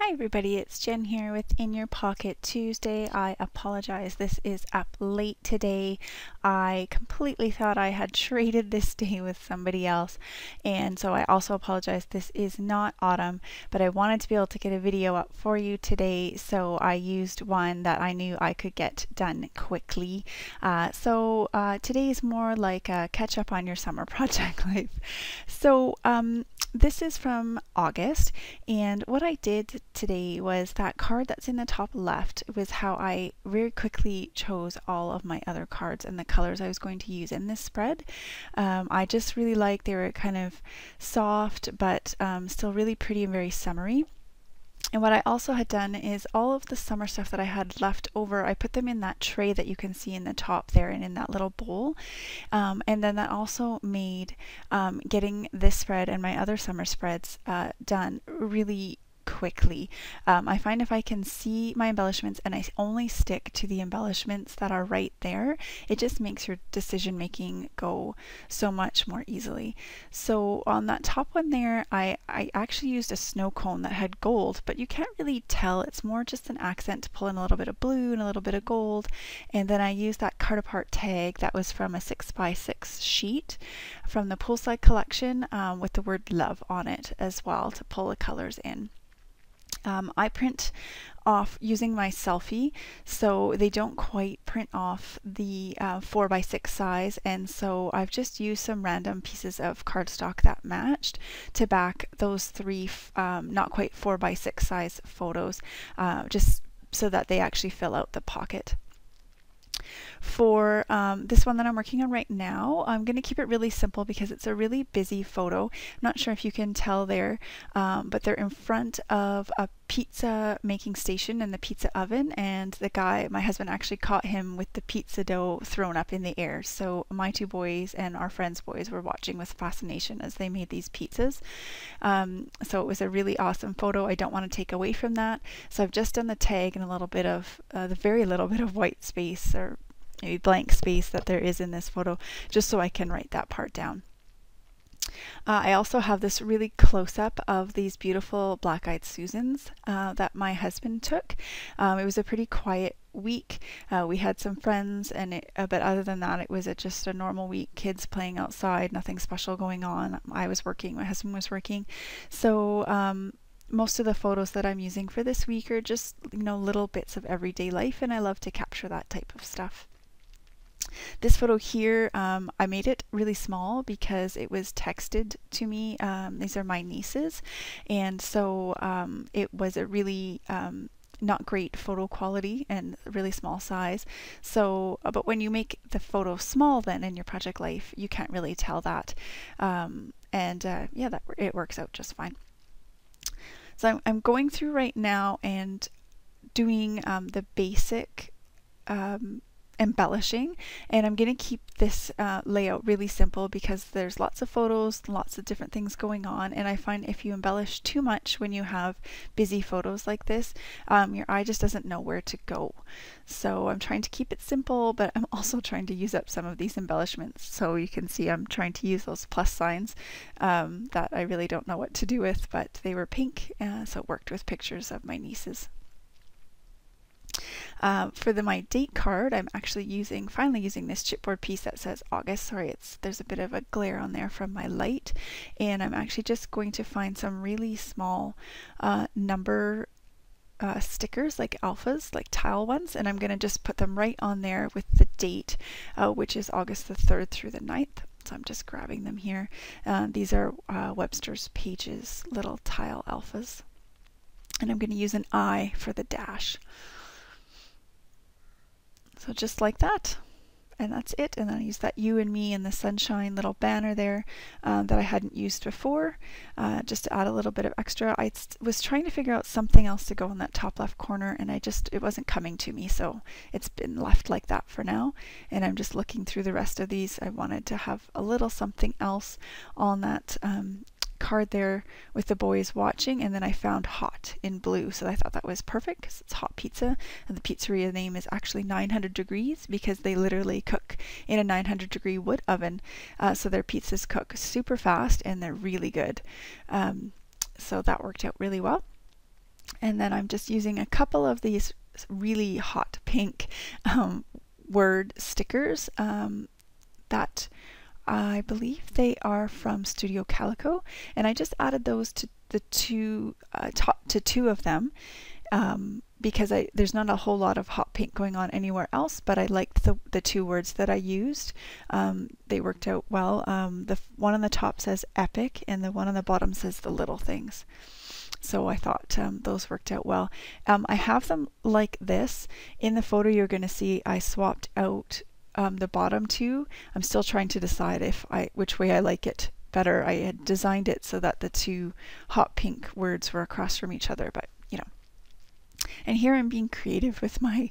Hi everybody, it's Jen here with In Your Pocket Tuesday. I apologize, this is up late today. I completely thought I had traded this day with somebody else, and so I also apologize. This is not autumn, but I wanted to be able to get a video up for you today, so I used one that I knew I could get done quickly. Today is more like a catch up on your summer project life. This is from August, and what I did today was that card that's in the top left was how I very quickly chose all of my other cards and the colors I was going to use in this spread. I just really liked they were kind of soft but still really pretty and very summery. And what I also had done is all of the summer stuff that I had left over, I put them in that tray that you can see in the top there and in that little bowl. And then that also made getting this spread and my other summer spreads done really quickly. I find if I can see my embellishments and I only stick to the embellishments that are right there, it just makes your decision making go so much more easily. So on that top one there, I actually used a snow cone that had gold, but you can't really tell. It's more just an accent to pull in a little bit of blue and a little bit of gold. And then I used that card apart tag that was from a 6x6 sheet from the Poolside collection with the word love on it as well to pull the colors in. I print off using my selfie, so they don't quite print off the 4x6 size, and so I've just used some random pieces of cardstock that matched to back those three not quite 4x6 size photos, just so that they actually fill out the pocket. For this one that I'm working on right now, I'm going to keep it really simple because it's a really busy photo. I'm not sure if you can tell there, but they're in front of a pizza making station in the pizza oven, and the guy, my husband, actually caught him with the pizza dough thrown up in the air. So my two boys and our friends' boys were watching with fascination as they made these pizzas. So it was a really awesome photo. I don't want to take away from that. So I've just done the tag and a little bit of the very little bit of white space or maybe blank space that there is in this photo, just so I can write that part down. I also have this really close-up of these beautiful black-eyed Susans that my husband took. It was a pretty quiet week. We had some friends, and but other than that, it was just a normal week. Kids playing outside, nothing special going on. I was working, my husband was working. So most of the photos that I'm using for this week are just, little bits of everyday life, and I love to capture that type of stuff. This photo here, I made it really small because it was texted to me. These are my nieces, and so it was a really not great photo quality and really small size. So, but when you make the photo small then in your project life, you can't really tell that. Yeah, it works out just fine. So I'm going through right now and doing the basic embellishing, and I'm going to keep this layout really simple because there's lots of photos, lots of different things going on, and I find if you embellish too much when you have busy photos like this, your eye just doesn't know where to go. So I'm trying to keep it simple, but I'm also trying to use up some of these embellishments. So you can see I'm trying to use those plus signs that I really don't know what to do with, but they were pink, so it worked with pictures of my nieces. For my date card, I'm actually finally using this chipboard piece that says August. Sorry, there's a bit of a glare on there from my light, and I'm actually just going to find some really small number stickers, like alphas, like tile ones, and I'm going to just put them right on there with the date, which is August the 3rd through the 9th. So I'm just grabbing them here. These are Webster's Pages little tile alphas, and I'm going to use an I for the dash. So just like that, and that's it. And then I use that you and me and the sunshine little banner there that I hadn't used before, just to add a little bit of extra. I was trying to figure out something else to go in that top left corner, and it wasn't coming to me, so it's been left like that for now. And I'm just looking through the rest of these. I wanted to have a little something else on that card there with the boys watching, and then I found hot in blue, so I thought that was perfect because it's hot pizza, and the pizzeria name is actually 900 degrees because they literally cook in a 900-degree wood oven, so their pizzas cook super fast and they're really good. So that worked out really well. And then I'm just using a couple of these really hot pink word stickers that I believe they are from Studio Calico, and I just added those to the two of them because there's not a whole lot of hot pink going on anywhere else, but I liked the two words that I used. They worked out well. The one on the top says epic, and the one on the bottom says the little things. So I thought those worked out well. I have them like this. In the photo you're going to see I swapped out the bottom two. I'm still trying to decide which way I like it better. I had designed it so that the two hot pink words were across from each other, but you know. And here I'm being creative with my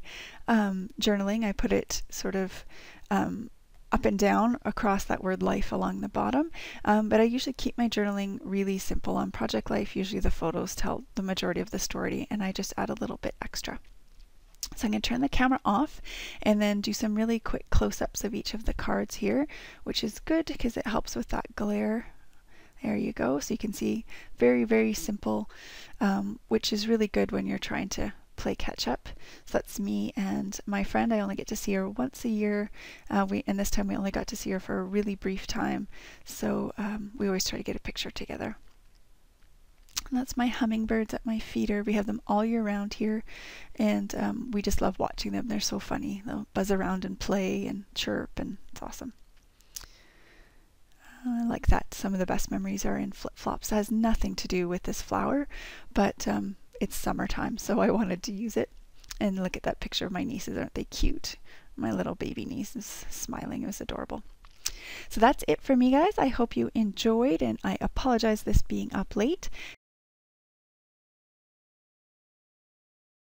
journaling. I put it sort of up and down across that word life along the bottom. But I usually keep my journaling really simple. On Project Life, usually the photos tell the majority of the story, and I just add a little bit extra. So I'm going to turn the camera off and then do some really quick close-ups of each of the cards here, which is good because it helps with that glare. There you go. So you can see very, very simple, which is really good when you're trying to play catch up. So that's me and my friend. I only get to see her once a year, and this time we only got to see her for a really brief time. So we always try to get a picture together. And that's my hummingbirds at my feeder. We have them all year round here, and we just love watching them. They're so funny. They'll buzz around and play and chirp, and it's awesome. I like that. Some of the best memories are in flip-flops. It has nothing to do with this flower, but it's summertime, so I wanted to use it. And look at that picture of my nieces. Aren't they cute? My little baby niece is smiling. It was adorable. So that's it for me, guys. I hope you enjoyed, and I apologize this being up late.